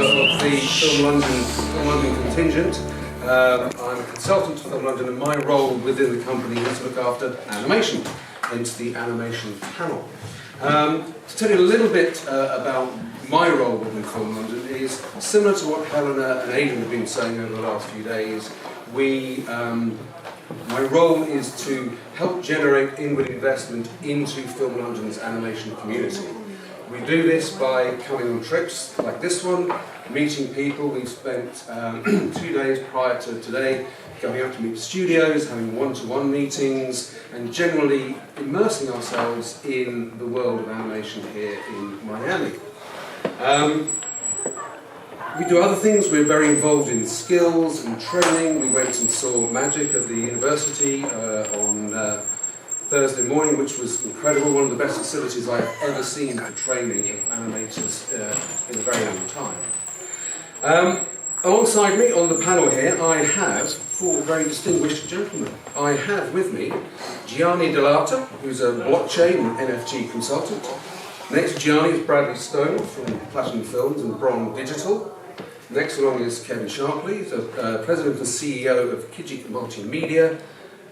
of the Film London contingent. I'm a consultant to Film London, and my role within the company is to look after animation, hence the animation panel. To tell you a little bit about my role within Film London is similar to what Helena and Aidan have been saying over the last few days. My role is to help generate inward investment into Film London's animation community. We do this by coming on trips like this one, meeting people. We've spent 2 days prior to today going out to meet studios, having one-to-one meetings, and generally immersing ourselves in the world of animation here in Miami. We do other things. We're very involved in skills and training. We went and saw Magic at the university on Thursday morning, which was incredible. One of the best facilities I have ever seen for training of animators in a very long time. Alongside me on the panel here, I have 4 very distinguished gentlemen. I have with me Gianni Delata, who's a blockchain and NFT consultant. Next to Gianni is Bradley Stone from Platinum Films and Bron Digital. Next along is Kevin Sharpley, the President and CEO of Kijik Multimedia.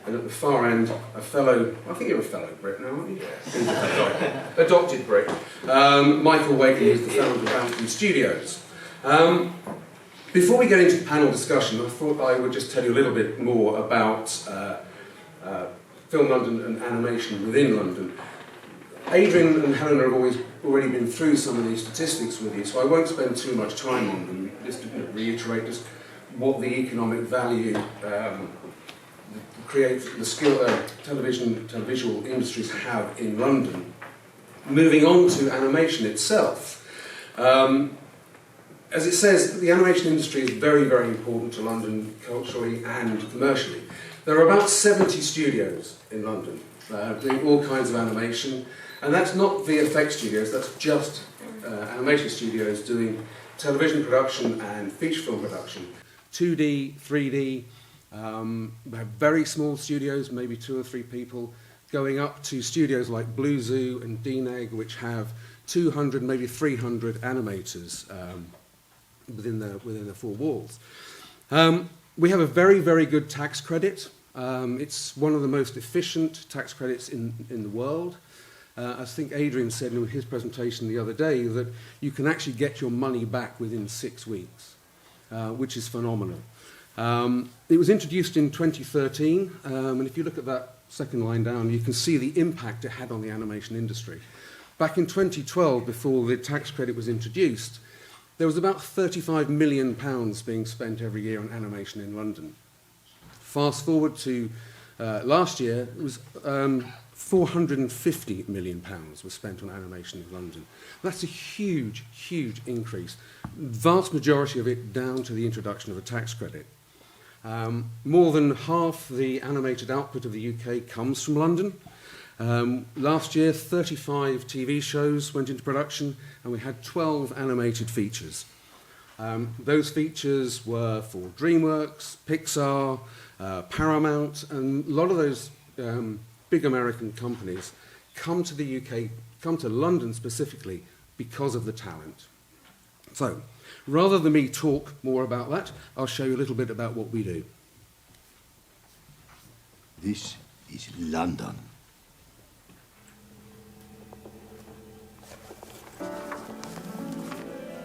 And at the far end, a fellow, I think you're a fellow Brit now, aren't you? Yes. Adopted Brit. Michael Wakey is the founder of Bounty Studios. Before we get into the panel discussion, I thought I would just tell you a little bit more about Film London and animation within London. Adrian and Helena have already been through some of these statistics with you, so I won't spend too much time on them. Just to reiterate just what the economic value the skill televisual industries have in London. Moving on to animation itself. As it says, the animation industry is very, very important to London culturally and commercially. There are about 70 studios in London doing all kinds of animation, and that's not VFX studios, that's just animation studios doing television production and feature film production. 2D, 3D, we have very small studios, maybe 2 or 3 people, going up to studios like Blue Zoo and DNEG, which have 200, maybe 300 animators within the 4 walls. We have a very, very good tax credit. It's one of the most efficient tax credits in the world. I think Adrian said in his presentation the other day that you can actually get your money back within 6 weeks, which is phenomenal. It was introduced in 2013, and if you look at that second line down, you can see the impact it had on the animation industry. Back in 2012, before the tax credit was introduced, there was about £35 million being spent every year on animation in London. Fast forward to last year, it was £450 million was spent on animation in London. That's a huge, huge increase. Vast majority of it down to the introduction of a tax credit. More than half the animated output of the UK comes from London. Last year, 35 TV shows went into production, and we had 12 animated features. Those features were for DreamWorks, Pixar, Paramount, and a lot of those big American companies come to the UK, come to London specifically because of the talent. So, rather than me talk more about that, I'll show you a little bit about what we do. This is London.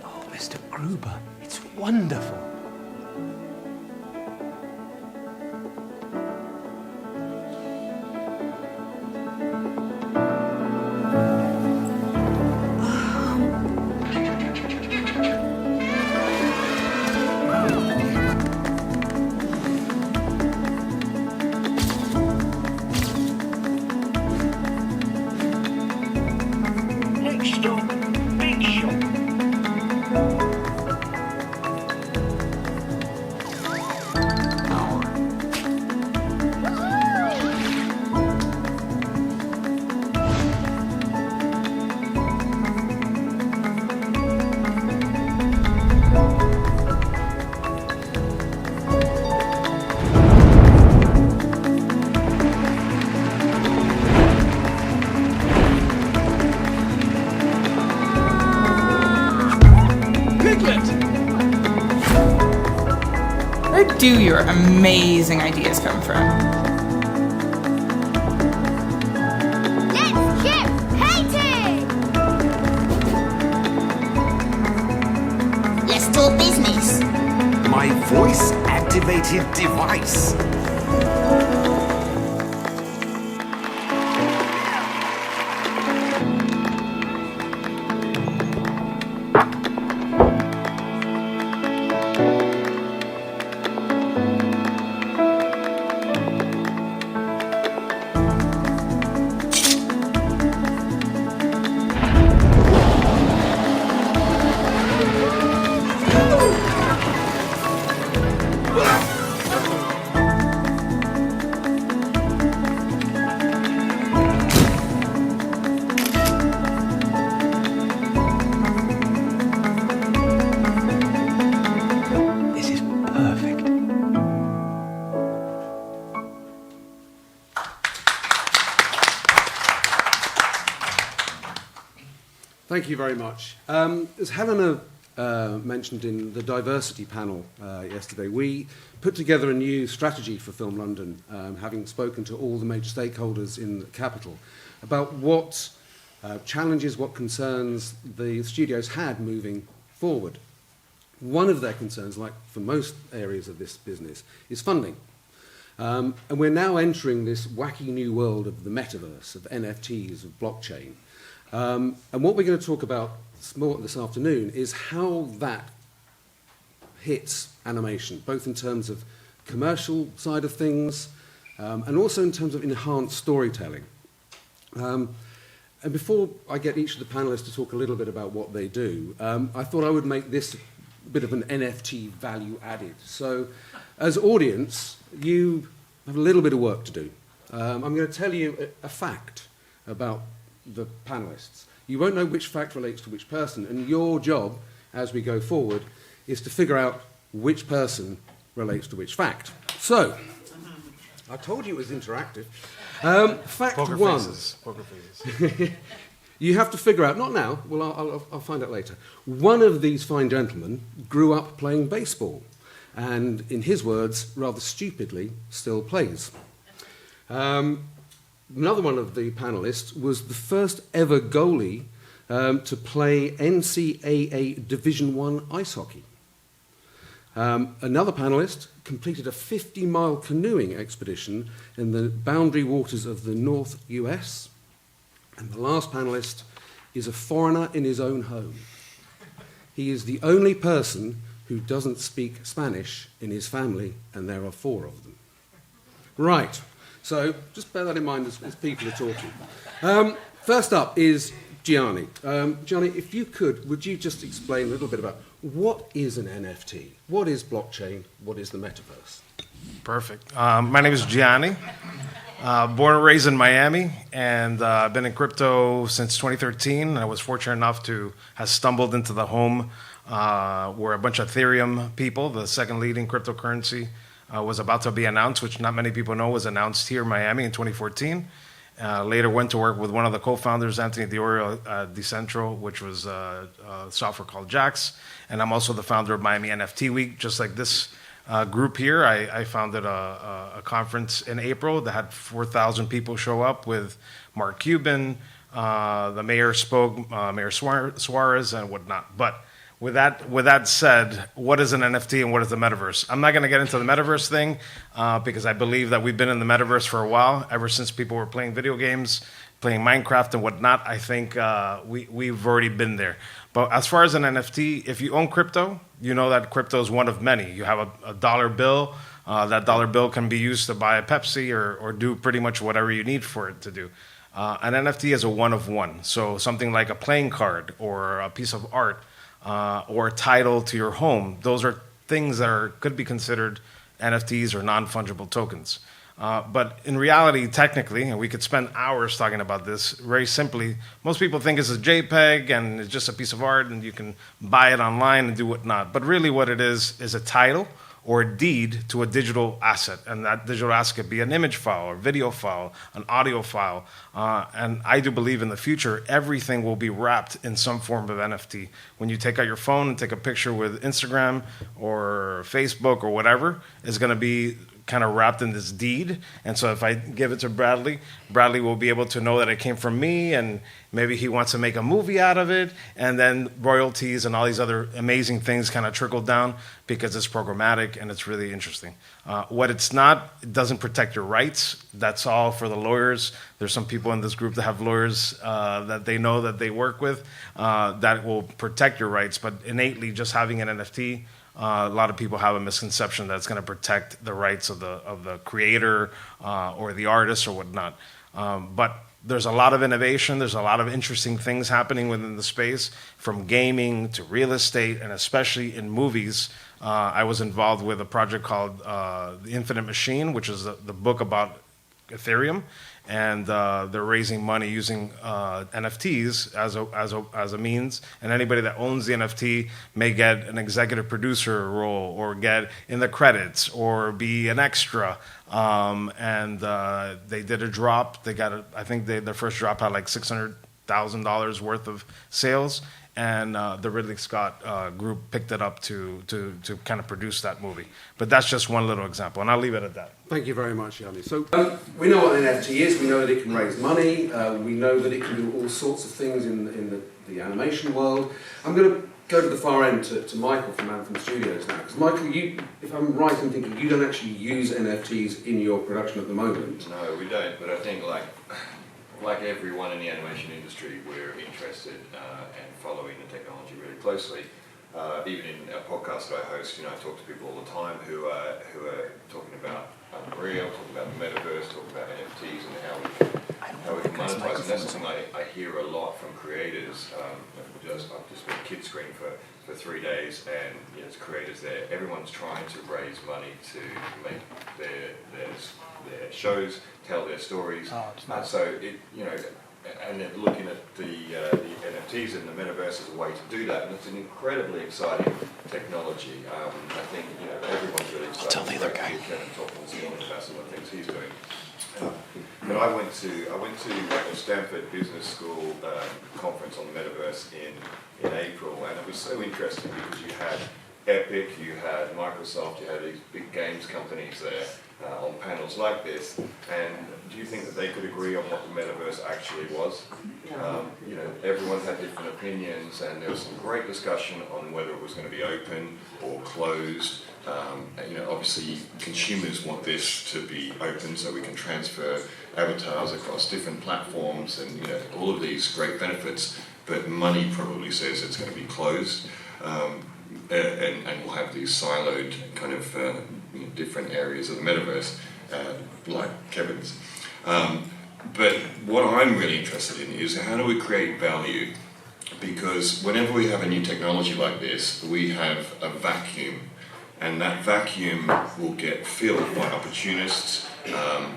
Oh, Mr. Gruber, it's wonderful. do your amazing ideas come from? Let's get painting! Let's do business. My voice-activated device. This is perfect. Thank you very much. As Helena mentioned in the diversity panel yesterday, we put together a new strategy for Film London, having spoken to all the major stakeholders in the capital, about what challenges, what concerns the studios had moving forward. One of their concerns, like for most areas of this business, is funding. And we're now entering this wacky new world of the metaverse, of NFTs, of blockchain. And what we're going to talk about more this afternoon is how that hits animation, both in terms of commercial side of things and also in terms of enhanced storytelling. And before I get each of the panelists to talk a little bit about what they do, I thought I would make this a bit of an NFT value added. So as audience, you have a little bit of work to do. I'm going to tell you a fact about the panelists. You won't know which fact relates to which person, and your job, as we go forward, is to figure out which person relates to which fact. So, I told you it was interactive. Fact Poker one. faces. Poker faces. You have to figure out, not now, well, I'll find out later. One of these fine gentlemen grew up playing baseball, and in his words, rather stupidly, still plays. Another one of the panelists was the first ever goalie to play NCAA Division I ice hockey. Another panelist completed a 50-mile canoeing expedition in the boundary waters of the North US. And the last panelist is a foreigner in his own home. He is the only person who doesn't speak Spanish in his family, and there are 4 of them. Right. So just bear that in mind as people are talking. First up is Gianni. Gianni, if you could, would you just explain a little bit about what is an NFT? What is blockchain? What is the metaverse? Perfect. My name is Gianni. Born and raised in Miami, and I've been in crypto since 2013. I was fortunate enough to have stumbled into the home where a bunch of Ethereum people, the second leading cryptocurrency, was about to be announced, which not many people know was announced here in Miami in 2014. Later went to work with one of the co-founders, Anthony Diorio, Decentral, which was software called Jax. And I'm also the founder of Miami NFT Week. Just like this group here, I founded a conference in April that had 4,000 people show up with Mark Cuban, the mayor spoke, Mayor Suarez, and whatnot. But with that said, what is an NFT and what is the metaverse? I'm not going to get into the metaverse thing because I believe that we've been in the metaverse for a while, ever since people were playing video games, playing Minecraft and whatnot. I think we've already been there. But as far as an NFT, if you own crypto, you know that crypto is one of many. You have a dollar bill. That dollar bill can be used to buy a Pepsi or do pretty much whatever you need for it to do. An NFT is a one of one. So something like a playing card or a piece of art or a title to your home. Those are things that could be considered NFTs or non-fungible tokens. But in reality, technically, and we could spend hours talking about this, very simply, most people think it's a JPEG and it's just a piece of art and you can buy it online and do whatnot. But really what it is a title or a deed to a digital asset. And that digital asset could be an image file, or video file, an audio file. And I do believe in the future, everything will be wrapped in some form of NFT. When you take out your phone and take a picture with Instagram or Facebook or whatever, it's going to be kind of wrapped in this deed. And so if I give it to Bradley, Bradley will be able to know that it came from me, and maybe he wants to make a movie out of it, and then royalties and all these other amazing things kind of trickle down because it's programmatic and it's really interesting. What it's not, it doesn't protect your rights. That's all for the lawyers. There's some people in this group that have lawyers that they know that they work with that will protect your rights, but innately just having an NFT, a lot of people have a misconception that it's going to protect the rights of the creator or the artist or whatnot. But there's a lot of innovation. There's a lot of interesting things happening within the space, from gaming to real estate, and especially in movies. I was involved with a project called The Infinite Machine, which is the book about Ethereum. And they're raising money using NFTs as a means. And anybody that owns the NFT may get an executive producer role, or get in the credits, or be an extra. And they did a drop. They got I think their first drop had like $600,000 worth of sales. And the Ridley Scott group picked it up to kind of produce that movie. But that's just one little example, and I'll leave it at that. Thank you very much, Gianni. So we know what an NFT is. We know that it can raise money. We know that it can do all sorts of things in the animation world. I'm going to go to the far end to Michael from Anthem Studios now. Because Michael, you, if I'm right in thinking, you don't actually use NFTs in your production at the moment. No, we don't. But I think like everyone in the animation industry, we're interested and following the technology really closely. Even in a podcast that I host, I talk to people all the time who are talking about Unreal, talking about the Metaverse, talking about NFTs and how we can monetize. And that's something I hear a lot from creators. I've just been kid screen for 3 days, and as creators there, everyone's trying to raise money to make their shows, tell their stories. So and then looking at the NFTs and the Metaverse as a way to do that, and it's an incredibly exciting technology. I think everyone's really excited. Tell the other guy. Talking to Gianni about some of the things he's doing. But I went to a Stanford Business School conference on the Metaverse in April, and it was so interesting because you had Epic, you had Microsoft, you had these big games companies there on panels like this. And do you think that they could agree on what the Metaverse actually was? Everyone had different opinions, and there was some great discussion on whether it was going to be open or closed. Obviously consumers want this to be open so we can transfer avatars across different platforms and all of these great benefits, but money probably says it's going to be closed. And we'll have these siloed kind of different areas of the Metaverse, like Kevin's. But what I'm really interested in is how do we create value? Because whenever we have a new technology like this, we have a vacuum, and that vacuum will get filled by opportunists,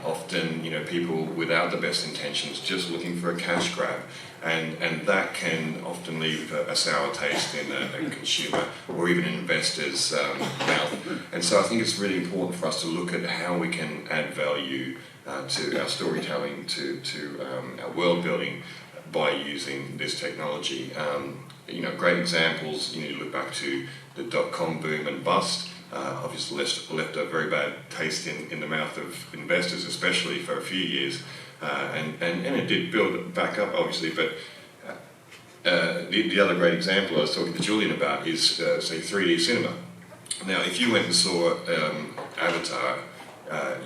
often people without the best intentions, just looking for a cash grab. And that can often leave a sour taste in a consumer or even an investor's mouth. And so I think it's really important for us to look at how we can add value to our storytelling, to our world building by using this technology. Great examples, you look back to the .com boom and bust. Obviously left a very bad taste in the mouth of investors, especially for a few years. And it did build back up, obviously, but the other great example I was talking to Julian about is, say, 3D cinema. Now, if you went and saw Avatar,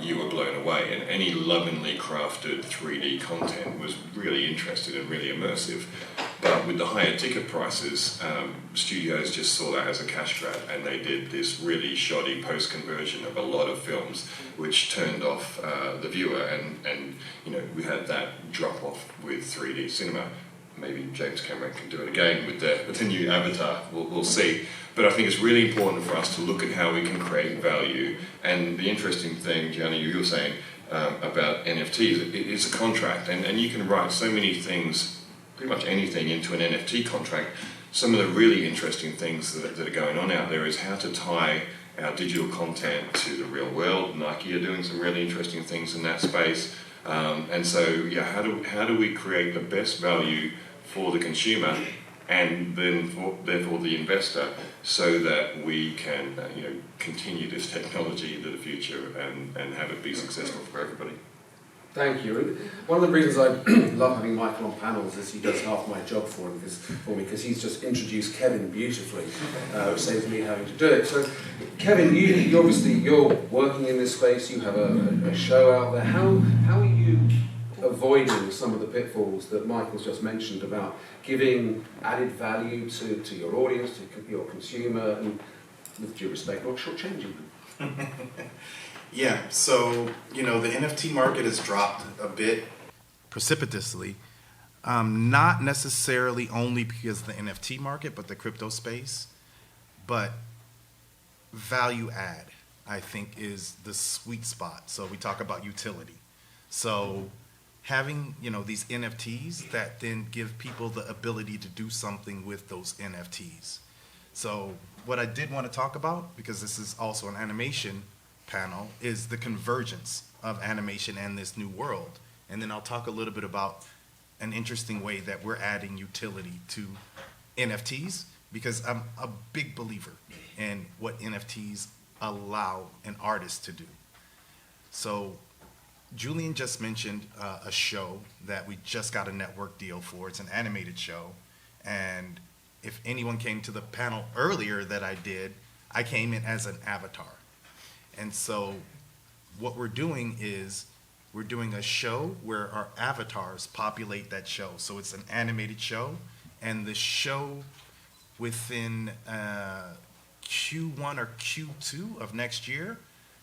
you were blown away, and any lovingly crafted 3D content was really interesting and really immersive. But with the higher ticket prices, studios just saw that as a cash grab, and they did this really shoddy post-conversion of a lot of films, which turned off the viewer, and we had that drop off with 3D cinema. Maybe James Cameron can do it again with the new Avatar. We'll see. But I think it's really important for us to look at how we can create value. And the interesting thing, Gianni, you were saying about NFTs, it's a contract, and you can write so many things, pretty much anything, into an NFT contract. Some of the really interesting things that are going on out there is how to tie our digital content to the real world. NAKA are doing some really interesting things in that space. And so, yeah, how do we create the best value for the consumer and then therefore the investor, so that we can continue this technology into the future and have it be successful for everybody? Thank you. And one of the reasons I love having Michael on panels is he does half my job for me because he's just introduced Kevin beautifully, which saves me having to do it. So, Kevin, you're working in this space. You have a show out there. How are you avoiding some of the pitfalls that Michael's just mentioned about giving added value to your audience, to your consumer, and with due respect, not shortchanging them? Yeah, so, the NFT market has dropped a bit precipitously, not necessarily only because of the NFT market, but the crypto space, but value add, I think, is the sweet spot. So we talk about utility. So having, these NFTs that then give people the ability to do something with those NFTs. So what I did want to talk about, because this is also an animation panel, is the convergence of animation and this new world. And then I'll talk a little bit about an interesting way that we're adding utility to NFTs, because I'm a big believer in what NFTs allow an artist to do. So Julian just mentioned a show that we just got a network deal for. It's an animated show. And if anyone came to the panel earlier that I did, I came in as an avatar. And so what we're doing is we're doing a show where our avatars populate that show. So it's an animated show, and the show within Q1 or Q2 of next year,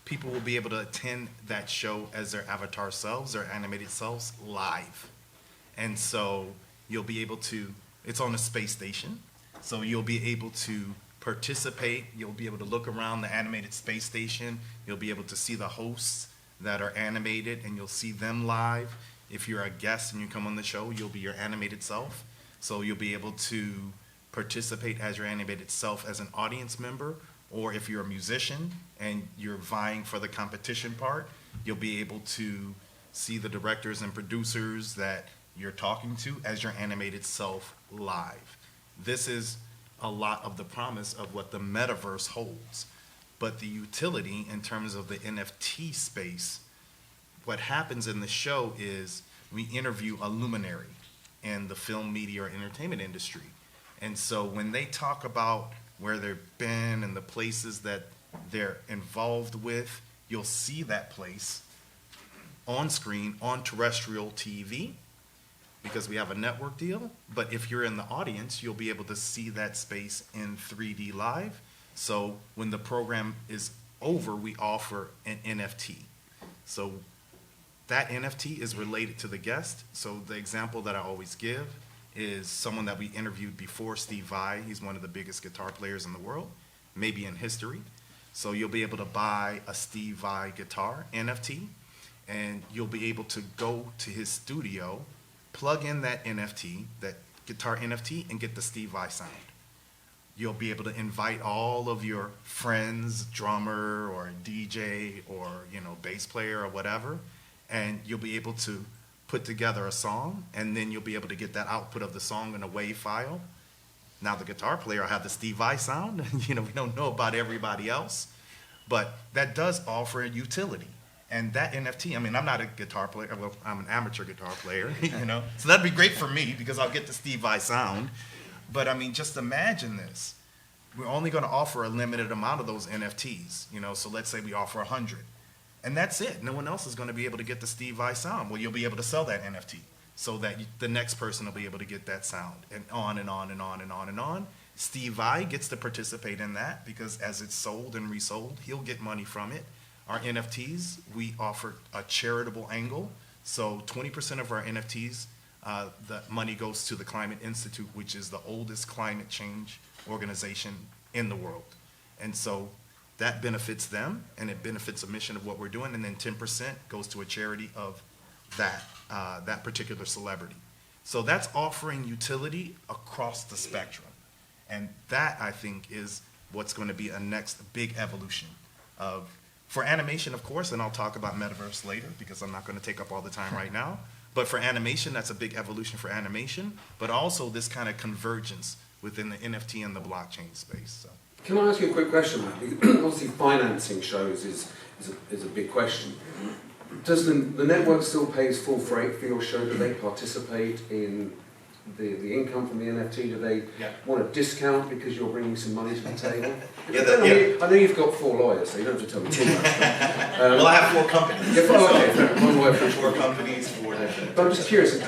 people will be able to attend that show as their avatar selves, their animated selves, live. And so you'll be able to, it's on a space station, so you'll be able to participate. You'll be able to look around the animated space station. You'll be able to see the hosts that are animated, and you'll see them live. If you're a guest and you come on the show, you'll be your animated self. So you'll be able to participate as your animated self as an audience member, or if you're a musician and you're vying for the competition part, you'll be able to see the directors and producers that you're talking to as your animated self live. This is a lot of the promise of what the metaverse holds. But the utility in terms of the NFT space, what happens in the show is we interview a luminary in the film, media, or entertainment industry. And so when they talk about where they've been and the places that they're involved with, you'll see that place on screen on terrestrial TV, because we have a network deal. But if you're in the audience, you'll be able to see that space in 3D live. So when the program is over, we offer an NFT. So that NFT is related to the guest. So the example that I always give is someone that we interviewed before, Steve Vai. He's one of the biggest guitar players in the world, maybe in history. So you'll be able to buy a Steve Vai guitar NFT, and you'll be able to go to his studio, plug in that NFT, that guitar NFT, and get the Steve Vai sound. You'll be able to invite all of your friends, drummer or DJ or bass player or whatever, and you'll be able to put together a song, and then you'll be able to get that output of the song in a WAV file. Now the guitar player will have the Steve Vai sound. We don't know about everybody else, but that does offer a utility. And that NFT, I'm not a guitar player, well, I'm an amateur guitar player, so that'd be great for me because I'll get the Steve Vai sound. But just imagine this. We're only going to offer a limited amount of those NFTs, so let's say we offer 100. And that's it. No one else is going to be able to get the Steve Vai sound. Well, you'll be able to sell that NFT so that the next person will be able to get that sound, and on and on and on and on and on. Steve Vai gets to participate in that because as it's sold and resold, he'll get money from it. Our NFTs, we offer a charitable angle. So 20% of our NFTs, the money goes to the Climate Institute, which is the oldest climate change organization in the world. And so that benefits them, and it benefits the mission of what we're doing, and then 10% goes to a charity of that particular celebrity. So that's offering utility across the spectrum. And that, I think, is what's going to be a next big evolution of, for animation, of course, and I'll talk about Metaverse later because I'm not going to take up all the time right now. But for animation, that's a big evolution for animation, but also this kind of convergence within the NFT and the blockchain space. So. Can I ask you a quick question, Matt? Because obviously financing shows is a big question. Does the network still pays full freight for your show? Do they participate in the income from the NFT? Do they want a discount because you're bringing some money to the table? I know you've got 4 lawyers, so you don't have to tell me too much. Well, I have 4 companies. One lawyer for 4 companies, 4 different. But I'm just curious,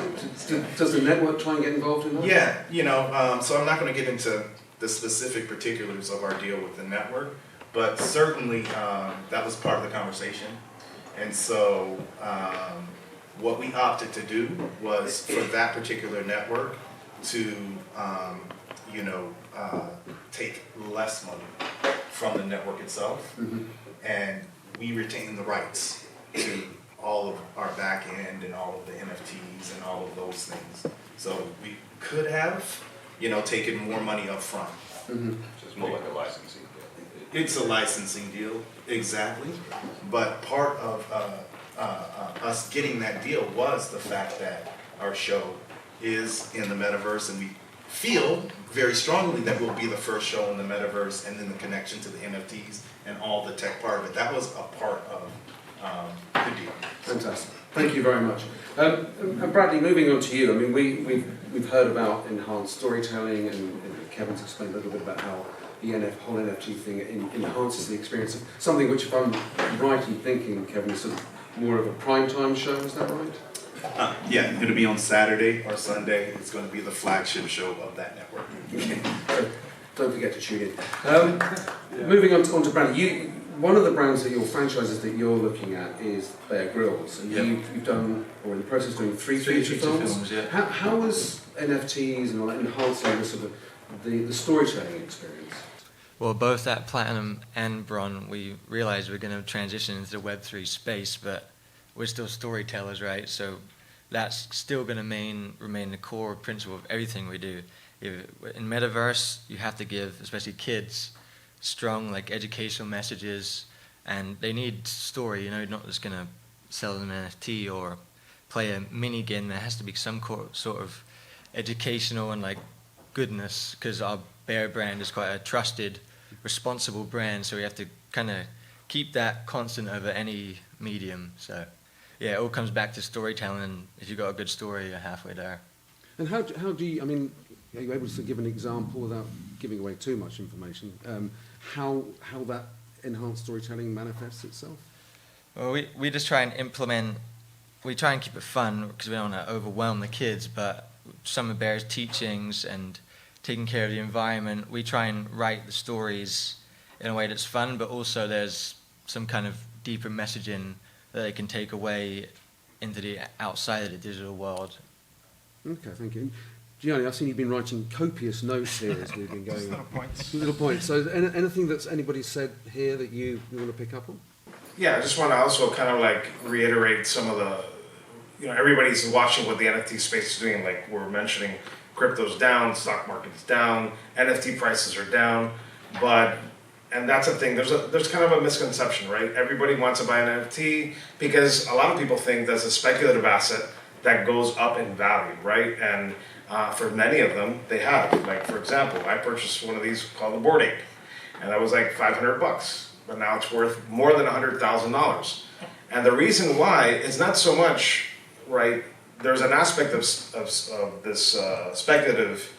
does the network try and get involved in that? Yeah, so I'm not going to get into the specific particulars of our deal with the network, but certainly that was part of the conversation. And so what we opted to do was for that particular network to, take less money from the network itself, and we retain the rights to all of our back end and all of the NFTs and all of those things. So we could have, taken more money up front. So it's more like a licensing deal. It's a licensing deal, exactly. But part of us getting that deal was the fact that our show is in the Metaverse, and we feel very strongly that we'll be the first show in the Metaverse, and then the connection to the NFTs and all the tech part of it. That was a part of the deal. Fantastic. Thank you very much. And Bradley, moving on to you. I mean, we've heard about enhanced storytelling, and Kevin's explained a little bit about how the whole NFT thing enhances the experience of something which, if I'm right in thinking, Kevin, is sort of more of a prime time show. Is that right? Yeah, going to be on Saturday or Sunday. It's going to be the flagship show of that network. Okay. So don't forget to tune in. Moving on to Bradley, one of the brands that your franchises that you're looking at is Bear Grylls, and you've done, or in the process of doing, three feature films. How is NFTs and all that enhancing the sort of the storytelling experience? Well, both at Platinum and Bron, we realized we're going to transition into the Web3 space, but we're still storytellers, right? So that's still going to remain the core principle of everything we do. In Metaverse, you have to give, especially kids, strong educational messages, and they need story. You're not just going to sell them an NFT or play a mini game. There has to be some sort of educational and goodness, because our Bear brand is quite a trusted, responsible brand, so we have to kind of keep that constant over any medium. So yeah, it all comes back to storytelling, and if you've got a good story, you're halfway there. And how do you, are you able to give an example without giving away too much information, how that enhanced storytelling manifests itself? Well, we just try and try and keep it fun, because we don't want to overwhelm the kids, but some of Bear's teachings and taking care of the environment, we try and write the stories in a way that's fun, but also there's some kind of deeper messaging that they can take away into the outside of the digital world. Okay, thank you. Gianni, I've seen you've been writing copious notes here as we've been going. Little points. So anything that's anybody said here that you want to pick up on? Yeah, I just want to also kind of reiterate some of the, everybody's watching what the NFT space is doing. Like we're mentioning, crypto's down, stock market's down, NFT prices are down, and that's a thing. There's kind of a misconception, right? Everybody wants to buy an NFT because a lot of people think that's a speculative asset that goes up in value, right? And for many of them, they have. Like for example, I purchased one of these called the Bored Ape, and that was like $500, but now it's worth more than $100,000. And the reason why is not so much, right? There's an aspect of this speculative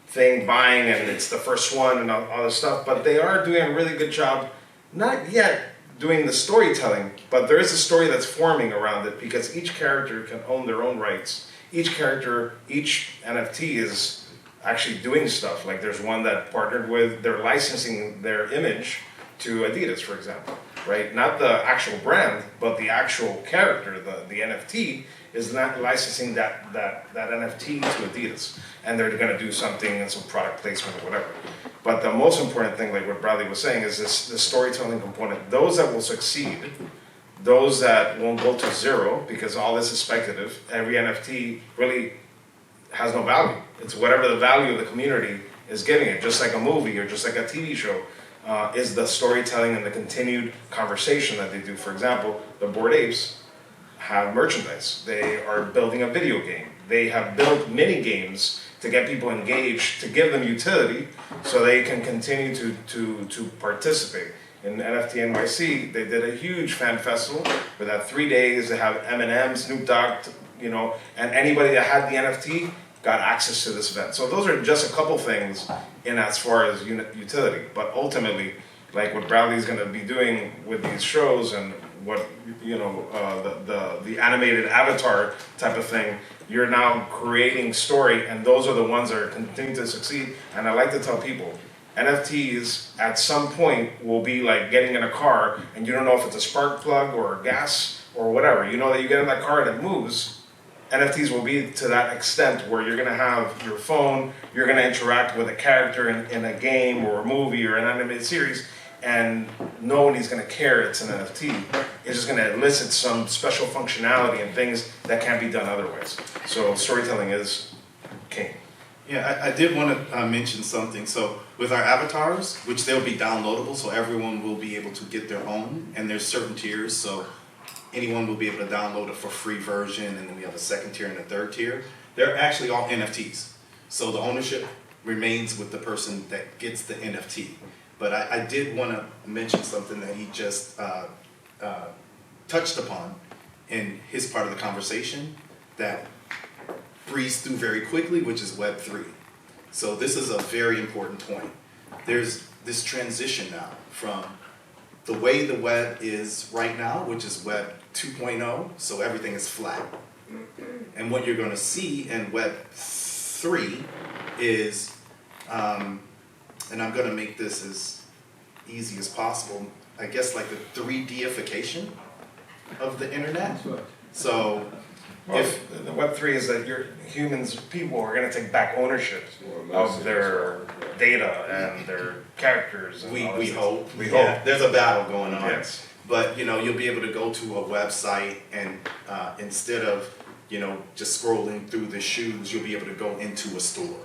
thing, buying, and it's the first one and all this stuff, but they are doing a really good job, not yet doing the storytelling, but there is a story that's forming around it, because each character can own their own rights. Each character, each NFT is actually doing stuff. Like there's one that partnered with, they're licensing their image to Adidas, for example, right? Not the actual brand, but the actual character, the NFT, is not licensing that NFT to Adidas, and they're going to do something and some product placement or whatever. But the most important thing, like what Bradley was saying, is the storytelling component. Those that will succeed, those that won't go to zero, because all this is speculative. Every NFT really has no value. It's whatever the value of the community is giving it, just like a movie or just like a TV show. is the storytelling and the continued conversation that they do. For example, the Bored Apes have merchandise. They are building a video game. They have built mini games to get people engaged, to give them utility, so they can continue to participate. In NFT NYC, they did a huge fan festival where that 3 days. They have Eminem, Snoop Dogg, and anybody that had the NFT got access to this event. So those are just a couple things in as far as utility. But ultimately, like what Bradley's going to be doing with these shows and what the animated avatar type of thing, you're now creating story, and those are the ones that are continuing to succeed. And I like to tell people, NFTs at some point will be like getting in a car and you don't know if it's a spark plug or a gas or whatever. You know that you get in that car and it moves. NFTs will be to that extent where you're going to have your phone, you're going to interact with a character in a game or a movie or an animated series, and nobody's going to care it's an NFT. It's just going to elicit some special functionality and things that can't be done other ways. So storytelling is king. Yeah, I did want to mention something. So with our avatars, which they'll be downloadable, so everyone will be able to get their own, and there's certain tiers, so anyone will be able to download a for free version, and then we have a second tier and a third tier. They're actually all NFTs. So the ownership remains with the person that gets the NFT. But I did want to mention something that he just touched upon in his part of the conversation that breezed through very quickly, which is Web3. So this is a very important point. There's this transition now from the way the web is right now, which is Web 2.0, so everything is flat. And what you're going to see in Web 3 is, and I'm going to make this as easy as possible, I guess like the 3D-ification of the internet. So if the Web3 is that people are going to take back ownership of their data and their characters. And we hope. We hope. There's a battle going on. Yes. But you'll be able to go to a website and instead of just scrolling through the shoes, you'll be able to go into a store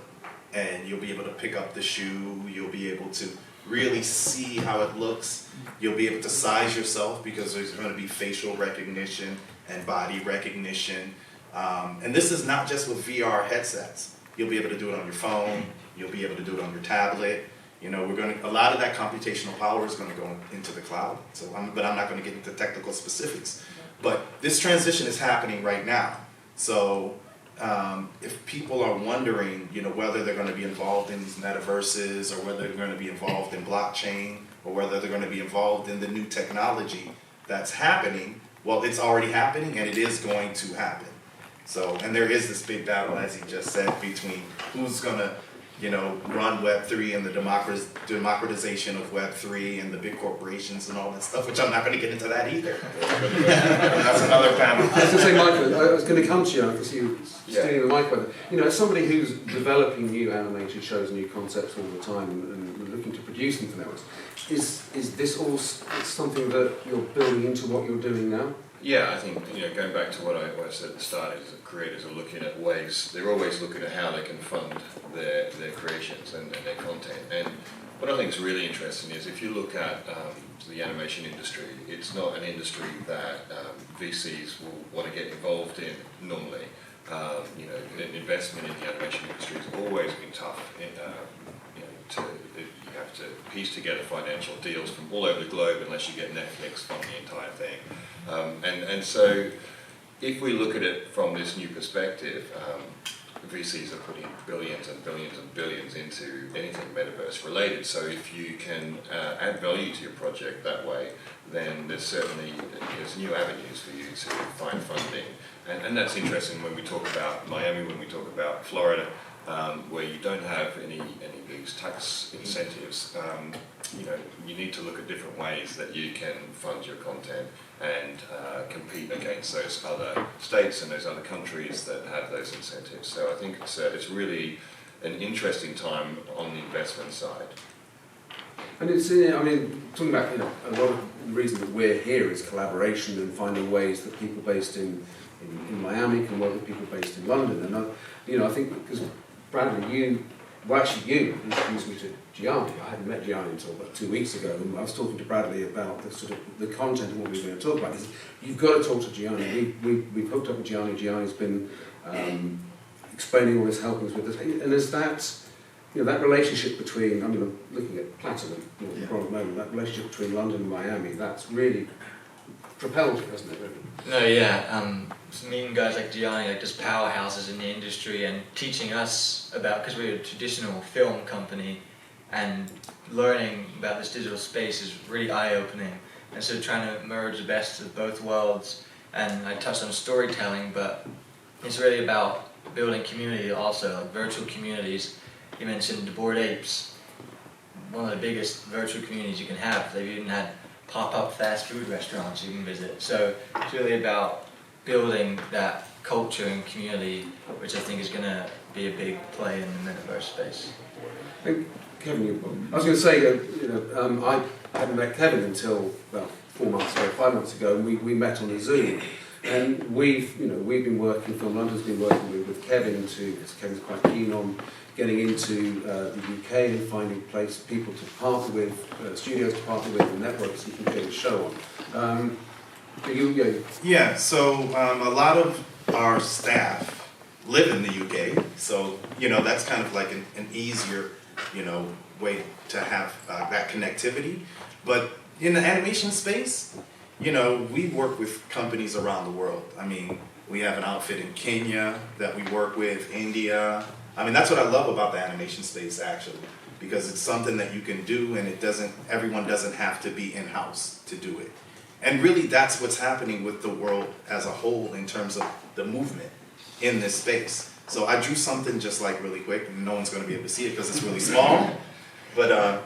and you'll be able to pick up the shoe. You'll be able to really see how it looks. You'll be able to size yourself because there's going to be facial recognition and body recognition. And this is not just with VR headsets. You'll be able to do it on your phone. You'll be able to do it on your tablet. A lot of that computational power is going to go into the cloud. But I'm not going to get into technical specifics. But this transition is happening right now. So if people are wondering, whether they're going to be involved in these metaverses or whether they're going to be involved in blockchain or whether they're going to be involved in the new technology that's happening, well, it's already happening and it is going to happen. So, and there is this big battle, as he just said, between who's going to, run Web3 and the democratization of Web3 and the big corporations and all that stuff, which I'm not going to get into that either. That's another panel. I was going to say, Michael, I was going to come to you because you were stealing the mic with it. As somebody who's developing new animated shows, new concepts all the time and looking to produce them for networks, is this all something that you're building into what you're doing now? Yeah, I think, going back to what I said at the start, is that creators are looking at ways, they're always looking at how they can fund their creations and their content. And what I think is really interesting is if you look at the animation industry, it's not an industry that VCs will want to get involved in normally. Investment in the animation industry has always been tough. You have to piece together financial deals from all over the globe unless you get Netflix funding the entire thing. And so if we look at it from this new perspective, VCs are putting billions and billions and billions into anything metaverse related. So if you can add value to your project that way, then there's new avenues for you to find funding. And that's interesting when we talk about Miami, when we talk about Florida, where you don't have any of these tax incentives. You need to look at different ways that you can fund your content and compete against those other states and those other countries that have those incentives. So I think it's really an interesting time on the investment side. And it's, talking about, a lot of the reason that we're here is collaboration and finding ways that people based in Miami can work with people based in London. And I think because Bradley, well, actually, you introduced me to Gianni. I hadn't met Gianni until about 2 weeks ago, and I was talking to Bradley about the sort of the content and what we were going to talk about. He said, you've got to talk to Gianni. We've hooked up with Gianni. Gianni's been explaining all his helpings with us, and there's that, that relationship between. I mean, I'm looking at Platinum, the problem at the moment. That relationship between London and Miami. That's really propelled it, hasn't it? Really? No, yeah. Meeting guys like Gianni, like just powerhouses in the industry, and teaching us about, because we're a traditional film company, and learning about this digital space is really eye-opening. And so trying to merge the best of both worlds, and I touched on storytelling, but it's really about building community also, like virtual communities. You mentioned the Bored Apes, one of the biggest virtual communities you can have. They've even had pop-up fast food restaurants you can visit. So it's really about building that culture and community, which I think is going to be a big play in the Metaverse space. And Kevin, I was going to say, I hadn't met Kevin until about 5 months ago, and we met on a Zoom. And we've been working, Film London's been working with Kevin because Kevin's quite keen on getting into the UK and finding people to partner with, studios to partner with, and networks you can get a show on. Yeah, so a lot of our staff live in the UK, so that's kind of like an easier way to have that connectivity. But in the animation space, we work with companies around the world. I mean, we have an outfit in Kenya that we work with, India. I mean, that's what I love about the animation space, actually, because it's something that you can do, and everyone doesn't have to be in-house to do it. And really, that's what's happening with the world as a whole in terms of the movement in this space. So I drew something just like really quick, and no one's going to be able to see it because it's really small. But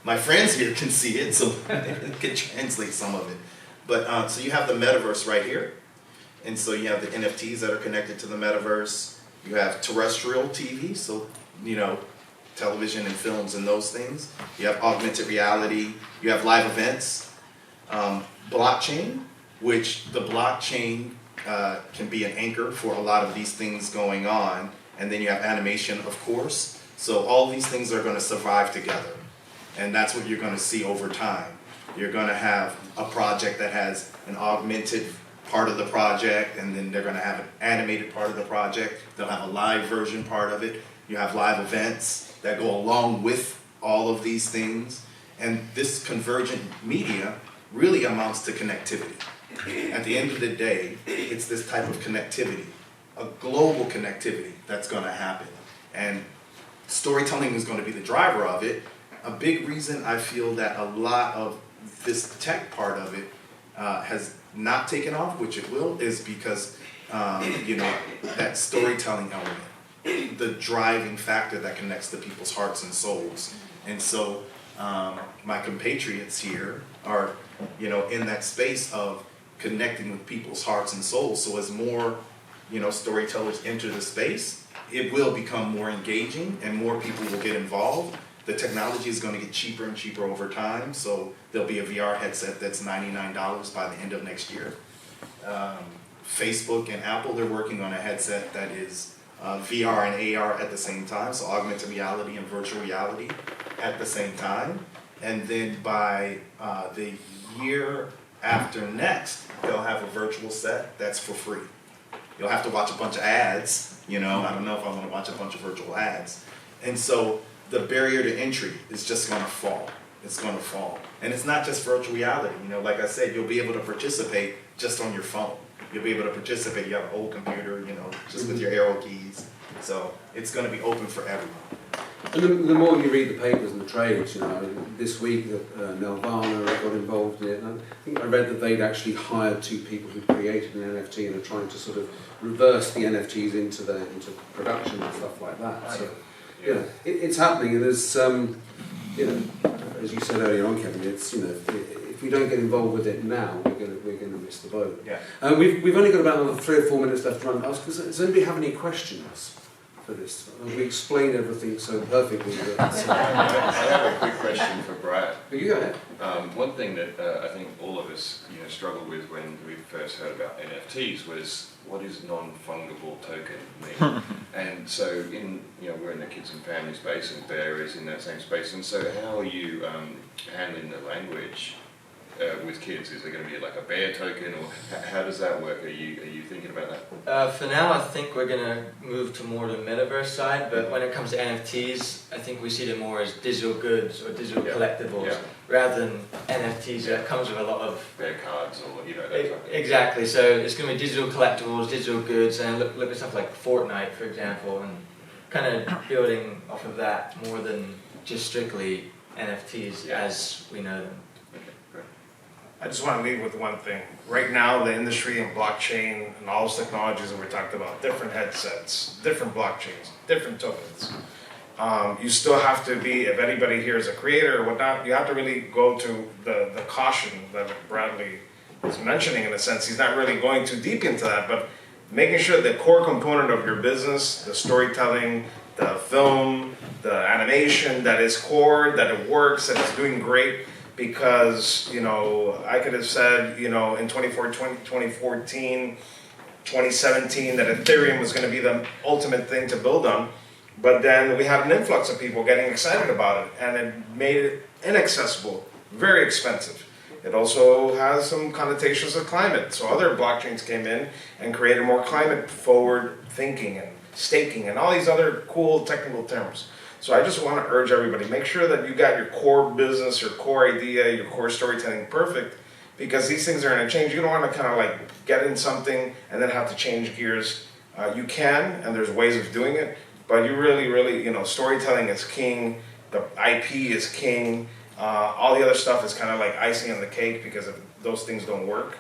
my friends here can see it, so they can translate some of it. But so you have the Metaverse right here. And so you have the NFTs that are connected to the Metaverse. You have terrestrial TV, so, television and films and those things. You have augmented reality. You have live events. Blockchain, which the blockchain can be an anchor for a lot of these things going on. And then you have animation, of course. So all these things are going to survive together. And that's what you're going to see over time. You're going to have a project that has an augmented part of the project, and then they're going to have an animated part of the project. They'll have a live version part of it. You have live events that go along with all of these things. And this convergent media really amounts to connectivity. At the end of the day, it's this type of connectivity, a global connectivity that's going to happen. And storytelling is going to be the driver of it. A big reason I feel that a lot of this tech part of it has not taken off, which it will, is because, that storytelling element, the driving factor that connects to people's hearts and souls. And so my compatriots here are, in that space of connecting with people's hearts and souls. So as more, storytellers enter the space, it will become more engaging and more people will get involved. The technology is going to get cheaper and cheaper over time, so there'll be a VR headset that's $99 by the end of next year. Facebook and Apple, they're working on a headset that is VR and AR at the same time, so augmented reality and virtual reality at the same time. And then by the year after next, they'll have a virtual set that's for free. You'll have to watch a bunch of ads, I don't know if I want to watch a bunch of virtual ads. And so the barrier to entry is just going to fall. It's going to fall. And it's not just virtual reality. Like I said, you'll be able to participate just on your phone. You'll be able to participate. You have an old computer, just with your arrow keys. So it's going to be open for everyone. And the more you read the papers and the trades, this week Nelvana got involved in it. And I think I read that they'd actually hired 2 people who created an NFT and are trying to sort of reverse the NFTs into production and stuff like that. So, it's happening, and there's, as you said earlier on, Kevin, it's, if we don't get involved with it now, we're going to miss the boat. Yeah. We've only got about another 3 or 4 minutes left to run. Does anybody have any questions for this? We explained everything so perfectly. I have a quick question for Brad. You go ahead. One thing that I think all of us struggled with when we first heard about NFTs was what is non-fungible token mean? And so we're in the kids and family space, and Bear is in that same space. And so how are you handling the language with kids? Is there going to be like a Bear token, or how does that work? Are you thinking about that? For now, I think we're going to move to more the Metaverse side, but when it comes to NFTs, I think we see them more as digital goods or digital collectibles, rather than NFTs that comes with a lot of... Bear cards or, that type of thing. Exactly, so it's going to be digital collectibles, digital goods, and look at stuff like Fortnite, for example, and kind of building off of that more than just strictly NFTs as we know them. I just want to leave with one thing. Right now, the industry and blockchain and all those technologies that we talked about, different headsets, different blockchains, different tokens. You still have to be, if anybody here is a creator or whatnot, you have to really go to the caution that Bradley is mentioning. In a sense, he's not really going too deep into that, but making sure the core component of your business, the storytelling, the film, the animation, that is core, that it works, that it's doing great. Because, I could have said, in 2014, 2017, that Ethereum was going to be the ultimate thing to build on. But then we had an influx of people getting excited about it, and it made it inaccessible, very expensive. It also has some connotations of climate. So other blockchains came in and created more climate forward thinking and staking and all these other cool technical terms. So I just want to urge everybody, make sure that you got your core business, your core idea, your core storytelling perfect, because these things are going to change. You don't want to kind of like get in something and then have to change gears. You can, and there's ways of doing it, but you really, storytelling is king, the IP is king, all the other stuff is kind of like icing on the cake, because if those things don't work,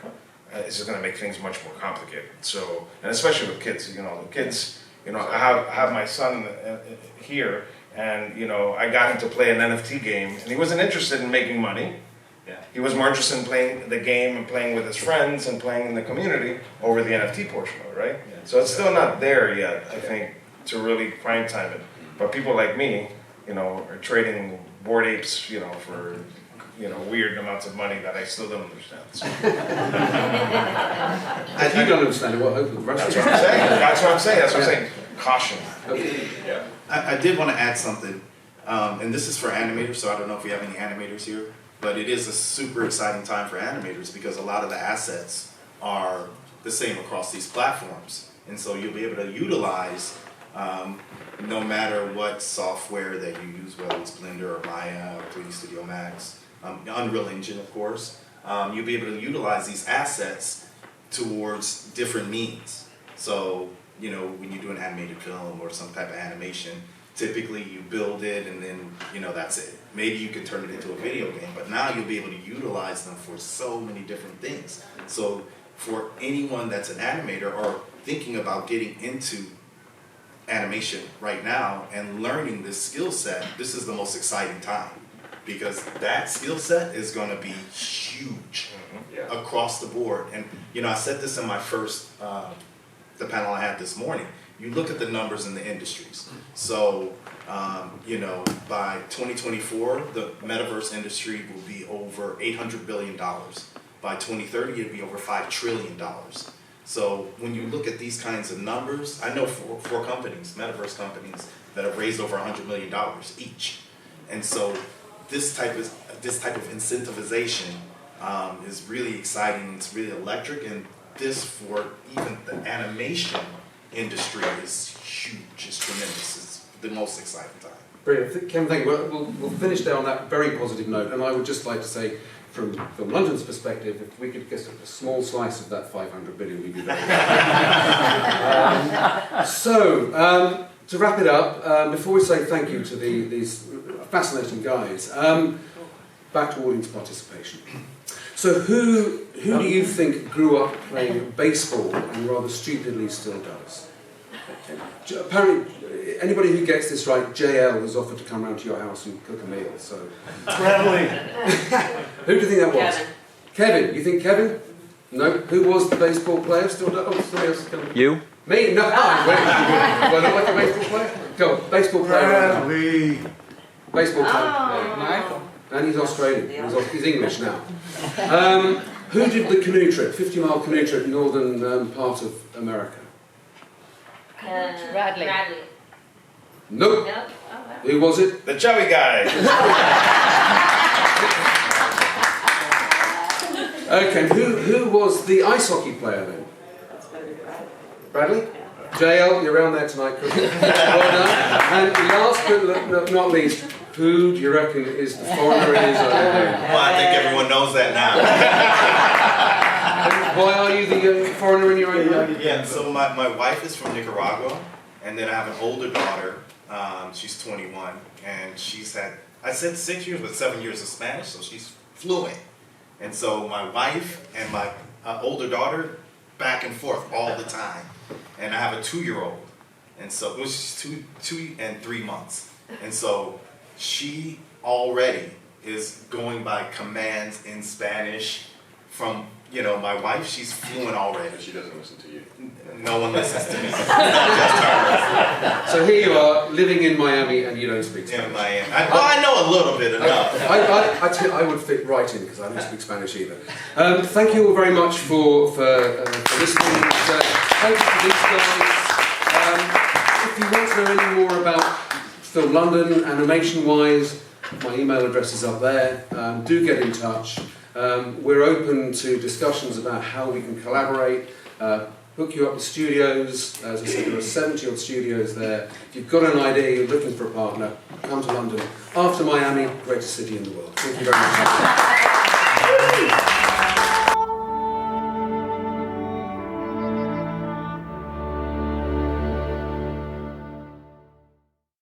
it's just going to make things much more complicated. So, and especially with kids, the kids, I have my son here, and I got him to play an NFT game, and he wasn't interested in making money. Yeah. He was more interested in playing the game and playing with his friends and playing in the community over the NFT portion of it, right? Yeah. So it's still not there yet, I think, to really prime time it. But people like me, are trading Bored Apes, for weird amounts of money that I still don't understand. So. If you don't understand it, what hope of the rest of That's what I'm saying. Caution. Yeah. I did want to add something, and this is for animators, so I don't know if we have any animators here, but it is a super exciting time for animators because a lot of the assets are the same across these platforms. And so you'll be able to utilize, no matter what software that you use, whether it's Blender or Maya or 3D Studio Max, Unreal Engine, of course, you'll be able to utilize these assets towards different means. So, when you do an animated film or some type of animation, typically you build it and then, that's it. Maybe you can turn it into a video game, but now you'll be able to utilize them for so many different things. So for anyone that's an animator or thinking about getting into animation right now and learning this skill set, this is the most exciting time, because that skill set is going to be huge across the board. And I said this in my first the panel I had this morning. You look at the numbers in the industries. So by 2024, the Metaverse industry will be over $800 billion. By 2030, it'll be over $5 trillion. So when you look at these kinds of numbers, I know four companies, Metaverse companies, that have raised over $100 million each. And so this type of incentivization is really exciting. It's really electric, and this for even the animation industry is huge. It's tremendous. It's the most exciting time. Brilliant. Kevin, thank you. We'll finish there on that very positive note, and I would just like to say, from London's perspective, if we could get a small slice of that 500 billion, we'd be very happy. So, to wrap it up, before we say thank you to these fascinating guys, back to audience participation. So who do you think grew up playing baseball and rather stupidly still does? Apparently, anybody who gets this right, JL has offered to come round to your house and cook a meal, so... Who do you think that was? Kevin. You think Kevin? No. Who was the baseball player? Still does? Oh, somebody else is coming. You? Me? No. Do I not like a baseball player? Go on, baseball player. Bradley. Baseball player. Michael. And he's Australian. He's English now. Who did the canoe trip, 50-mile canoe trip, northern part of America? Bradley. Nope. No? Oh, wow. Who was it? The chubby guy. Okay, who was the ice hockey player then? Bradley? JL, you're around there tonight, Chris. Well done. And last but not least, who do you reckon is the foreigner in his own home? Well, I think everyone knows that now. Why are you the foreigner in your own home? Yeah, so my wife is from Nicaragua, and then I have an older daughter. She's 21, and she's had, I said 6 years, but 7 years of Spanish, so she's fluent. And so my wife and my older daughter, back and forth all the time. And I have a 2-year-old, and so it was just 2 and 3 months. And so she already is going by commands in Spanish from, my wife. She's fluent already. She doesn't listen to you. No one listens to me. Just her. So here you are, living in Miami, and you don't speak Spanish. In Miami. I know a little bit enough. I would fit right in because I don't speak Spanish either. Thank you all very much for listening. Thank you for these guys. If you want to know any more about Film London, animation-wise, my email address is up there. Do get in touch. We're open to discussions about how we can collaborate, hook you up with studios. As I said, there are 70-odd studios there. If you've got an idea, you're looking for a partner, come to London. After Miami, greatest city in the world. Thank you very much.